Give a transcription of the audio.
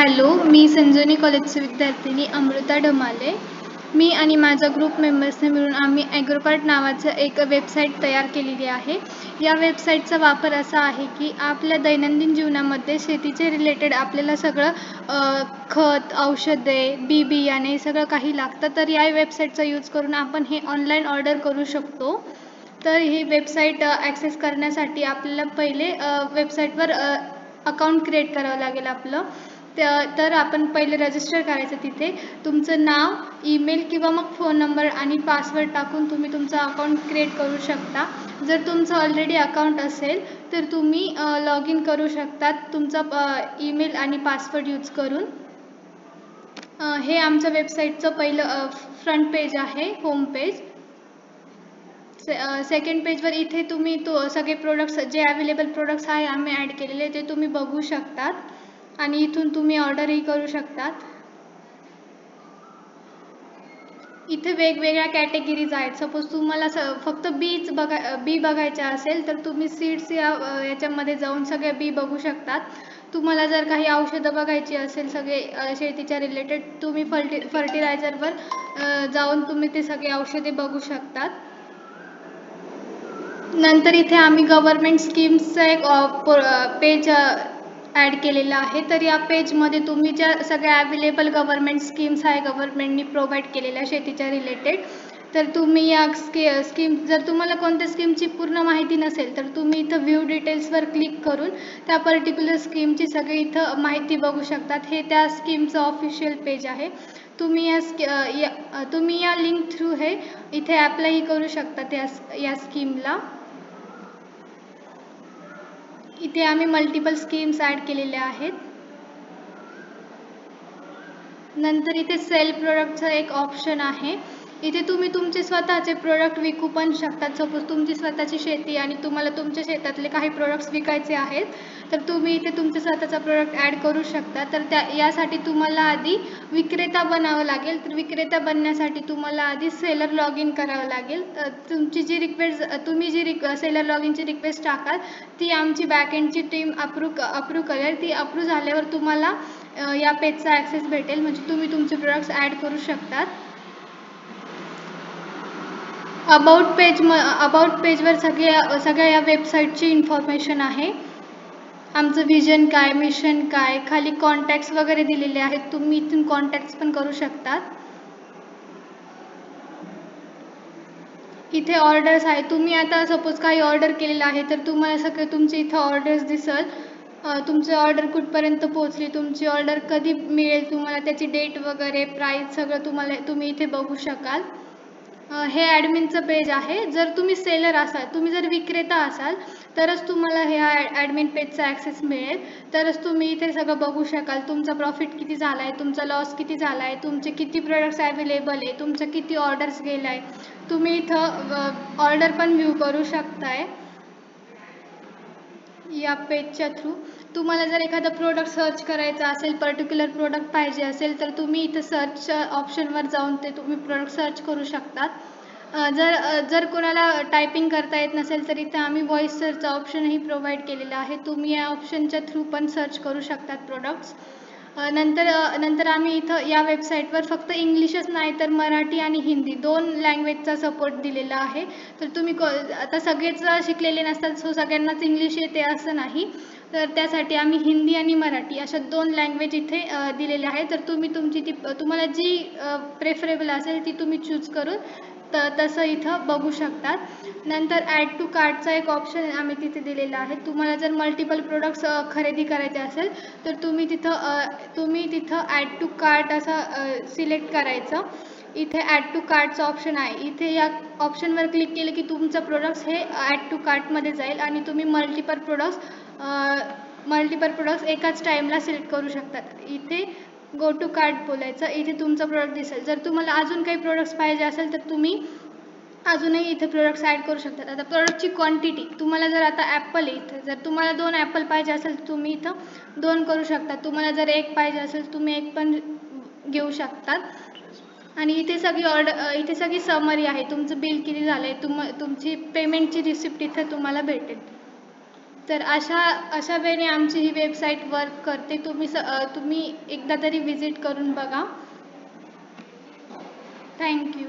Hello, मी संजीवनी कॉलेजची विद्यार्थिनी अमृता ढमाले. मी आणि माझ्या ग्रुप मेंबर्सने मिळून आम्ही ॲग्रोकार्ट नावाचं एक वेबसाईट तयार केलेली आहे. या वेबसाईटचा वापर असा आहे की आपल्या दैनंदिन जीवनामध्ये शेतीचे रिलेटेड आपल्याला सगळं खत, औषधे, बियाणे सगळं काही लागतं. तर या वेबसाईटचा यूज करून आपण हे ऑनलाईन ऑर्डर करू शकतो. तर ही वेबसाईट ॲक्सेस करण्यासाठी आपल्याला पहिले वेबसाईटवर अकाउंट क्रिएट करावं लागेल आपलं. तर आपण पहिले रजिस्टर करायचं. तिथे तुमचं नाव, ईमेल किंवा मग फोन नंबर आणि पासवर्ड टाकून तुम्ही तुमचं अकाउंट क्रिएट करू शकता. जर तुमचं ऑलरेडी अकाउंट असेल तर तुम्ही लॉग इन करू शकता तुमचा ईमेल आणि पासवर्ड यूज करून. हे आमच्या वेबसाईटचं पहिलं फ्रंट पेज आहे, होम पेज. सेकंड पेजवर इथे तुम्ही सगळे प्रोडक्ट्स जे अवेलेबल प्रोडक्ट्स आहे आम्ही ॲड केलेले ते तुम्ही बघू शकतात आणि इथून तुम्ही ऑर्डरही करू शकतात. इथे वेगवेगळ्या कॅटेगरीज आहेत. सपोज तुम्हाला फक्त बी बघायच्या असेल तर तुम्ही सीड्स याच्यामध्ये जाऊन सगळे बी बघू शकतात. तुम्हाला जर काही औषधं बघायची असेल सगळे शेतीच्या रिलेटेड तुम्ही फर्टिलायझरवर जाऊन तुम्ही ते सगळे औषधे बघू शकतात. नंतर इथे आम्ही गव्हर्नमेंट स्कीम्सचा एक पेज ॲड केलेला आहे. तर या पेजमध्ये तुम्ही ज्या सगळ्या अवेलेबल गव्हर्नमेंट स्कीम्स आहे गव्हर्नमेंटनी प्रोव्हाइड केलेल्या शेतीच्या रिलेटेड, तर तुम्ही या स्कीम जर तुम्हाला कोणत्या स्कीमची पूर्ण माहिती नसेल तर तुम्ही इथं व्ह्यू डिटेल्सवर क्लिक करून त्या पर्टिक्युलर स्कीमची सगळी इथं माहिती बघू शकतात. हे त्या स्कीमचं ऑफिशियल पेज आहे. तुम्ही या लिंक थ्रू हे इथे अप्लायही करू शकतात या स्कीमला. इथे आम्ही मल्टिपल स्कीम्स ॲड केलेल्या आहेत. नंतर इथे सेल प्रोडक्टचं एक ऑप्शन आहे. इथे तुम्ही तुमचे स्वतःचे प्रोडक्ट विकू पण शकतात. सपोज तुमची स्वतःची शेती आणि तुम्हाला तुमच्या शेतातले काही प्रोडक्ट्स विकायचे आहेत तर तुम्ही इथे तुमचे स्वतःचा प्रोडक्ट ॲड करू शकता. तर यासाठी तुम्हाला आधी विक्रेता बनावं लागेल. तर विक्रेता बनण्यासाठी तुम्हाला आधी सेलर लॉग इन करावं लागेल. तुमची जी सेलर लॉग इनची रिक्वेस्ट टाकाल ती आमची बॅकएंडची टीम अप्रूव्ह करेल. ती अप्रूव्ह झाल्यावर तुम्हाला या पेजचा ॲक्सेस भेटेल, म्हणजे तुम्ही तुमचे प्रोडक्ट्स ॲड करू शकतात. अबाउट पेजवर सगळ्या या वेबसाईटची इन्फॉर्मेशन आहे. आमचं व्हिजन काय, मिशन काय, खाली कॉन्टॅक्ट्स वगैरे दिलेले आहेत. तुम्ही इथून कॉन्टॅक्ट्स पण करू शकतात. इथे ऑर्डर्स आहे. तुम्ही आता सपोज काही ऑर्डर केलेलं आहे तर तुम्हाला सगळे तुमचे इथं ऑर्डर्स दिसल. तुमची ऑर्डर कुठपर्यंत पोहोचली, तुमची ऑर्डर कधी मिळेल, तुम्हाला त्याची डेट वगैरे प्राईस सगळं तुम्ही इथे बघू शकाल. हे ॲडमिनचं पेज आहे. जर तुम्ही सेलर असाल, तुम्ही जर विक्रेता असाल तरच तुम्हाला ह्या ॲडमिन पेजचा ॲक्सेस मिळेल. तरच तुम्ही इथे सगळं बघू शकाल. तुमचा प्रॉफिट किती झाला आहे, तुमचा लॉस किती झाला आहे, तुमचे किती प्रोडक्ट्स अवेलेबल आहे, तुमचं किती ऑर्डर्स गेला आहे. तुम्ही इथं ऑर्डर पण व्ह्यू करू शकताय या पेजच्या थ्रू. तुम्हाला जर एखादं प्रोडक्ट सर्च करायचं असेल, पर्टिक्युलर प्रोडक्ट पाहिजे असेल तर तुम्ही इथं सर्च ऑप्शनवर जाऊन ते तुम्ही प्रोडक्ट सर्च करू शकतात. जर कोणाला टायपिंग करता येत नसेल तर इथं आम्ही व्हॉइस सर्च ऑप्शनही प्रोव्हाइड केलेलं आहे. तुम्ही या ऑप्शनच्या थ्रू पण सर्च करू शकतात प्रोडक्ट्स. नंतर आम्ही इथं या वेबसाईटवर फक्त इंग्लिशच नाही तर मराठी आणि हिंदी 2 लँग्वेजचा सपोर्ट दिलेला आहे. तर तुम्ही आता सगळेच शिकलेले नसतात, सो सगळ्यांनाच इंग्लिश येते असं नाही. तर त्यासाठी आम्ही हिंदी आणि मराठी अशा 2 लँग्वेज इथे दिलेले आहे. तर तुम्हाला जी प्रेफरेबल असेल ती तुम्ही चूज करून तसं इथं बघू शकतात. नंतर ॲड टू कार्टचा एक ऑप्शन आम्ही तिथे दिलेला आहे. तुम्हाला जर मल्टिपल प्रोडक्ट्स खरेदी करायचे असेल तर तुम्ही तिथं ॲड टू कार्ट असं सिलेक्ट करायचं. इथे ॲड टू कार्टचं ऑप्शन आहे. इथे या ऑप्शनवर क्लिक केलं की तुमचं प्रोडक्ट्स हे ॲड टू कार्टमध्ये जाईल आणि तुम्ही मल्टिपल प्रोडक्ट्स एकाच टाईमला सिलेक्ट करू शकतात. इथे गो टू कार्ट बोलायचं. इथे तुमचं प्रोडक्ट दिसेल. जर तुम्हाला अजून काही प्रोडक्ट्स पाहिजे असेल तर तुम्ही अजूनही इथे प्रोडक्ट्स ॲड करू शकतात. आता प्रोडक्टची क्वांटिटी तुम्हाला जर आता ॲपल आहे, इथं जर तुम्हाला 2 ॲपल पाहिजे असेल तर तुम्ही इथं 2 करू शकता. तुम्हाला जर 1 पाहिजे असेल तुम्ही 1 पण घेऊ शकतात. आणि इथे सगळी समरी आहे. तुमचं बिल किती झालं आहे, तुमची पेमेंटची रिसिप्ट इथे तुम्हाला भेटेल. तर अशा वेळी आमची ही वेबसाईट वर्क करते. तुम्ही एकदा तरी विजिट करून बघा. थँक्यू.